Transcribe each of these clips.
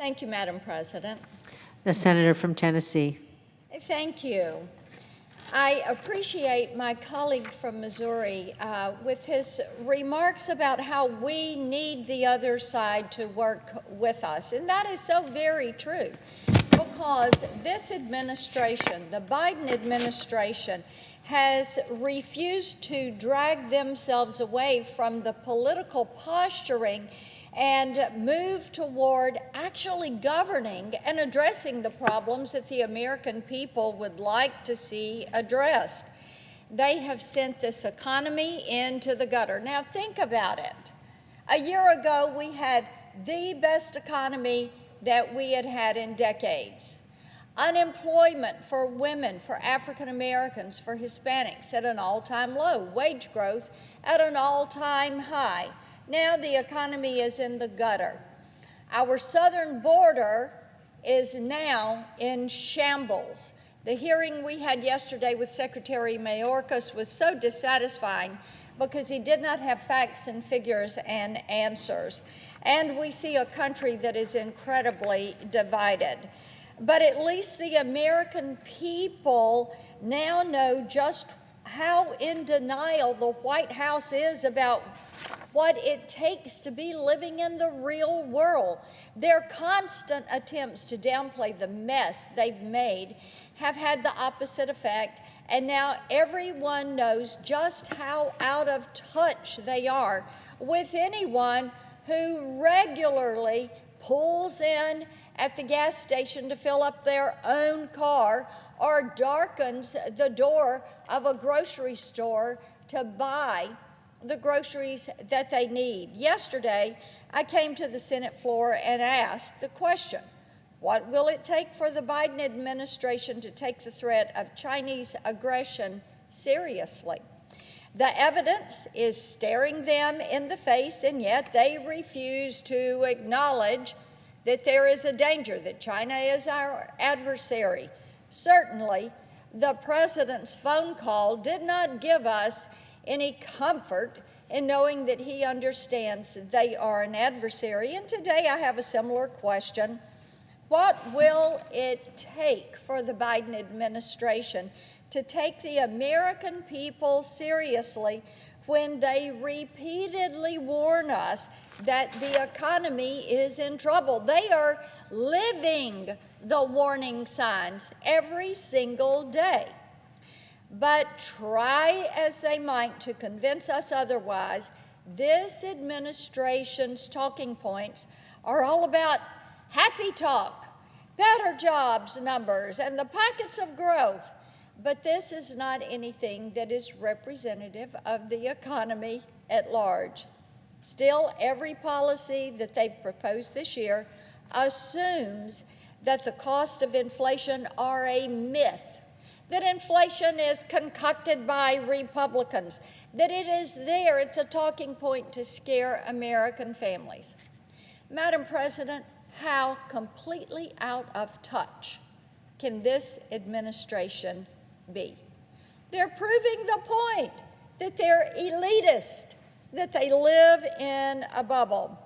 Thank you, Madam President. The senator from Tennessee. Thank you. I appreciate my colleague from Missouri with his remarks about how we need the other side to work with us. And that is so very true, because this administration, the Biden administration, has refused to drag themselves away from the political posturing and move toward actually governing and addressing the problems that the American people would like to see addressed. They have sent this economy into the gutter. Now think about it. A year ago, we had the best economy that we had had in decades. Unemployment for women, for African Americans, for Hispanics at an all-time low. Wage growth at an all-time high. Now the economy is in the gutter. Our southern border is now in shambles. The hearing we had yesterday with Secretary Mayorkas was so dissatisfying because he did not have facts and figures and answers. And we see a country that is incredibly divided. But at least the American people now know just how in denial the White House is about what it takes to be living in the real world. Their constant attempts to downplay the mess they've made have had the opposite effect, and now everyone knows just how out of touch they are with anyone who regularly pulls in at the gas station to fill up their own car or darkens the door of a grocery store to buy the groceries that they need. Yesterday, I came to the Senate floor and asked the question, what will it take for the Biden administration to take the threat of Chinese aggression seriously? The evidence is staring them in the face, and yet they refuse to acknowledge that there is a danger, that China is our adversary. Certainly, the president's phone call did not give us any comfort in knowing that he understands that they are an adversary. And today I have a similar question. What will it take for the Biden administration to take the American people seriously when they repeatedly warn us that the economy is in trouble? They are living the warning signs every single day. But try as they might to convince us otherwise, this administration's talking points are all about happy talk, better jobs numbers, and the pockets of growth. But this is not anything that is representative of the economy at large. Still, every policy that they've proposed this year assumes that the cost of inflation are a myth, that inflation is concocted by Republicans, that it is there, it's a talking point to scare American families. Madam President, how completely out of touch can this administration be? They're proving the point that they're elitist, that they live in a bubble.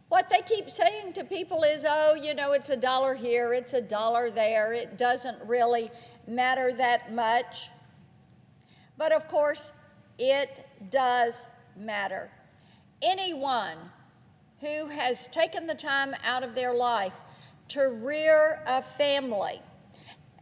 What they keep saying to people is, oh, you know, it's $1 here, it's $1 there, it doesn't really matter that much. But of course, it does matter. Anyone who has taken the time out of their life to rear a family,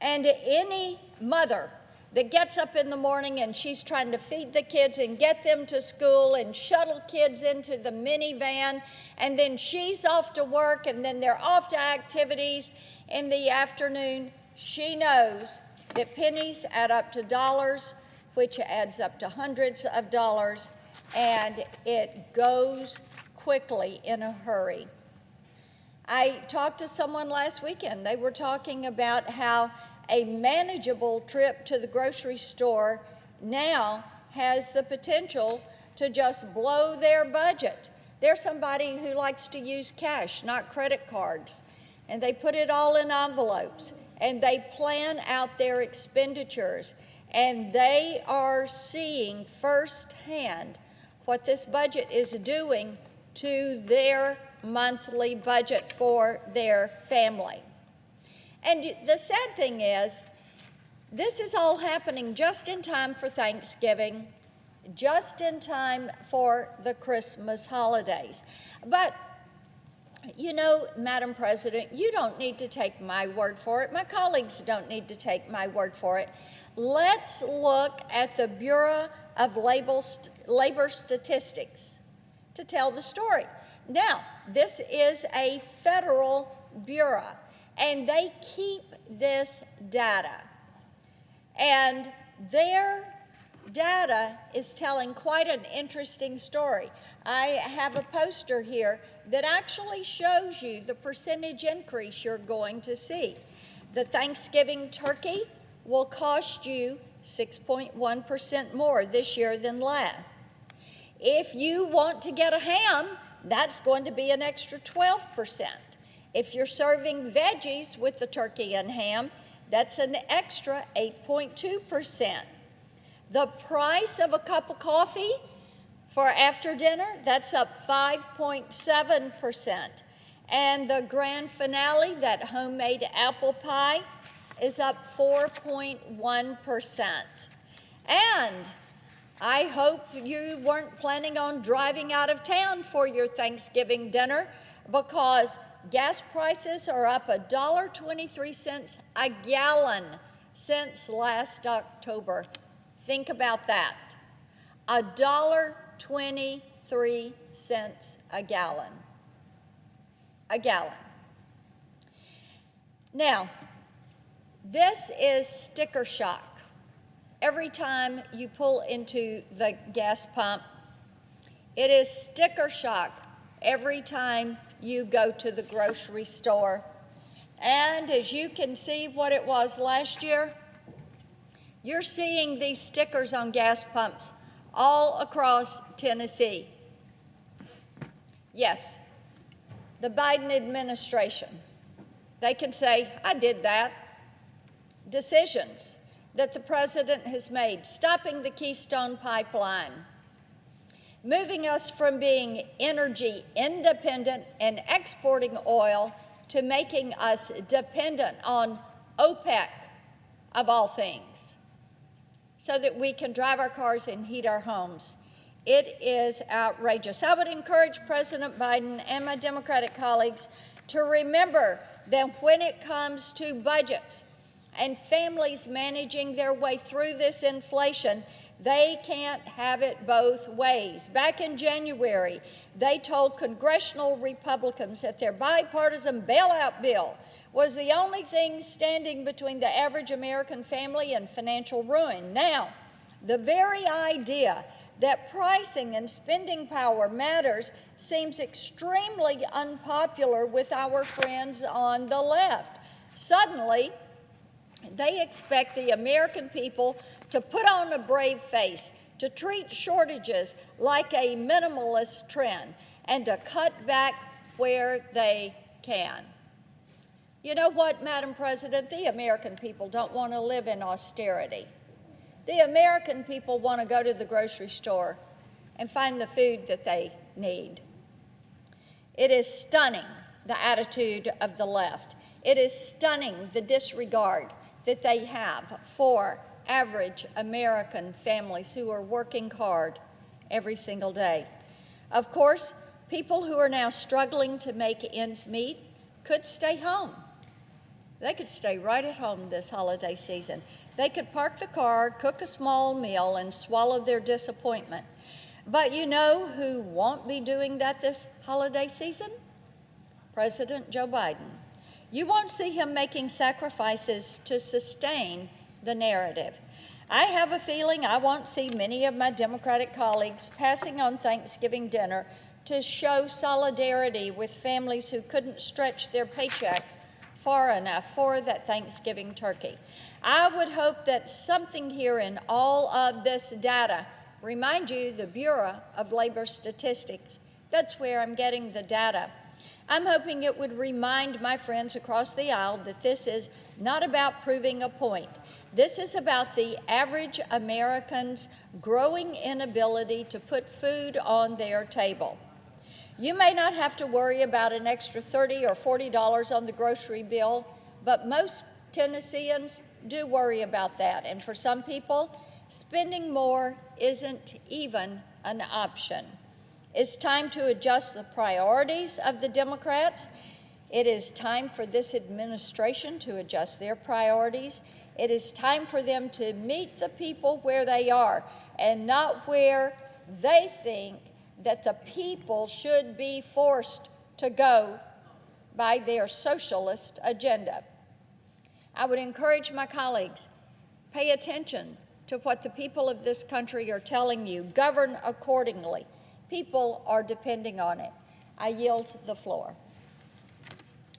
and any mother that gets up in the morning and she's trying to feed the kids and get them to school and shuttle kids into the minivan, and then she's off to work and then they're off to activities in the afternoon, she knows that pennies add up to dollars, which adds up to hundreds of dollars, and it goes quickly in a hurry. I talked to someone last weekend. They were talking about how a manageable trip to the grocery store now has the potential to just blow their budget. They're somebody who likes to use cash, not credit cards, and they put it all in envelopes, and they plan out their expenditures, and they are seeing firsthand what this budget is doing to their monthly budget for their family. And the sad thing is, this is all happening just in time for Thanksgiving, just in time for the Christmas holidays. But, you know, Madam President, you don't need to take my word for it. My colleagues don't need to take my word for it. Let's look at the Bureau of Labor Statistics to tell the story. Now, this is a federal bureau, and they keep this data. And their data is telling quite an interesting story. I have a poster here that actually shows you the percentage increase you're going to see. The Thanksgiving turkey will cost you 6.1% more this year than last. If you want to get a ham, that's going to be an extra 12%. If you're serving veggies with the turkey and ham, that's an extra 8.2%. The price of a cup of coffee for after dinner, that's up 5.7%. And the grand finale, that homemade apple pie, is up 4.1%. And I hope you weren't planning on driving out of town for your Thanksgiving dinner, because gas prices are up $1.23 a gallon since last October. Think about that. $1.23 a gallon. A gallon. Now, this is sticker shock. Every time you pull into the gas pump, it is sticker shock every time you go to the grocery store. And as you can see what it was last year, you're seeing these stickers on gas pumps all across Tennessee. Yes, the Biden administration, they can say, I did that. Decisions that the president has made, stopping the Keystone Pipeline, moving us from being energy independent and exporting oil to making us dependent on OPEC, of all things, so that we can drive our cars and heat our homes. It is outrageous. I would encourage President Biden and my Democratic colleagues to remember that when it comes to budgets and families managing their way through this inflation, they can't have it both ways. Back in January, they told congressional Republicans that their bipartisan bailout bill was the only thing standing between the average American family and financial ruin. Now, the very idea that pricing and spending power matters seems extremely unpopular with our friends on the left. Suddenly, they expect the American people to put on a brave face, to treat shortages like a minimalist trend, and to cut back where they can. You know what, Madam President? The American people don't want to live in austerity. The American people want to go to the grocery store and find the food that they need. It is stunning, the attitude of the left. It is stunning, the disregard that they have for average American families who are working hard every single day. Of course, people who are now struggling to make ends meet could stay home. They could stay right at home this holiday season. They could park the car, cook a small meal, and swallow their disappointment. But you know who won't be doing that this holiday season? President Joe Biden. You won't see him making sacrifices to sustain the narrative. I have a feeling I won't see many of my Democratic colleagues passing on Thanksgiving dinner to show solidarity with families who couldn't stretch their paycheck far enough for that Thanksgiving turkey. I would hope that something here in all of this data, remind you, the Bureau of Labor Statistics, that's where I'm getting the data. I'm hoping it would remind my friends across the aisle that this is not about proving a point. This is about the average American's growing inability to put food on their table. You may not have to worry about an extra $30 or $40 on the grocery bill, but most Tennesseans do worry about that. And for some people, spending more isn't even an option. It's time to adjust the priorities of the Democrats. It is time for this administration to adjust their priorities. It is time for them to meet the people where they are and not where they think that the people should be forced to go by their socialist agenda. I would encourage my colleagues, pay attention to what the people of this country are telling you. Govern accordingly. People are depending on it. I yield the floor.